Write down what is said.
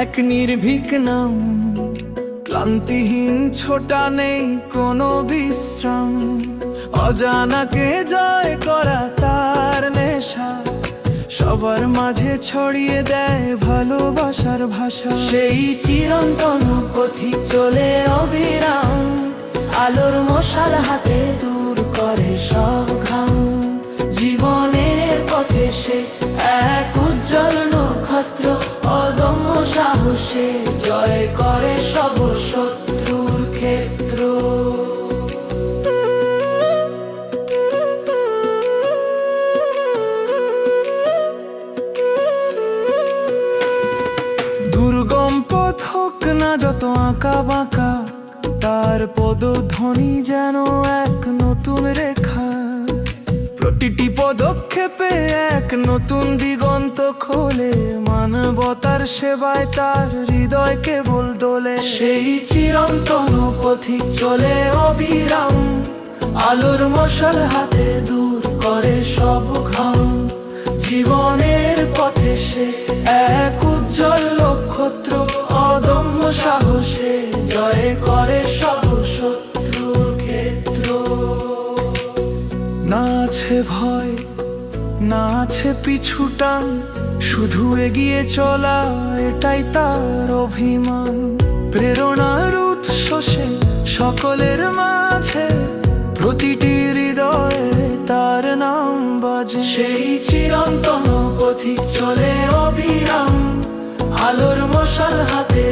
এক নির্ভীক নাম, ক্লান্তিহীন ছোটা নেই কোনো বিশ্রাম। অজানাকে জয় করা তার নেশা, সবার মাঝে ছড়িয়ে দেয় ভালোবাসার ভাষা। সেই চিরন্তন পথিক চলে অবিরাম, আলোর মশাল হাতে দূর করে সব ঘাম। জীবনের পথে সে এক উজ্জ্বল নক্ষত্র, অদম্য সাহসে জয় করে সব শত্রুর ক্ষেত্র। দুর্গম পথ হোক না যত আঁকা বাঁকা, তার পদধ্বনি যেন এক নতুন রেখা। প্রতিটি পদক্ষেপে এক নতুন দিগন্ত খোলে, মানবতার সেবায় তার হৃদয় কেবল দোলে। সেই চিরন্তন পথিক চলে অবিরাম, আলোর মশাল হাতে দূর করে সব ঘাম। জীবনের পথে সে এক উজ্জ্বল নক্ষত্র, অদম্য সাহসে জয় করে সব শত্রুর ক্ষেত্র। না আছে ভয়, না আছে পিছু টান, শুধু এগিয়ে চলা এটাই তার অভিমান। প্রেরণার উৎস সে সকলের মাঝে, প্রতিটি হৃদয়ে তার নাম বাজে। সেই চিরন্তন পথিক চলে অবিরাম, আলোর মশাল হাতে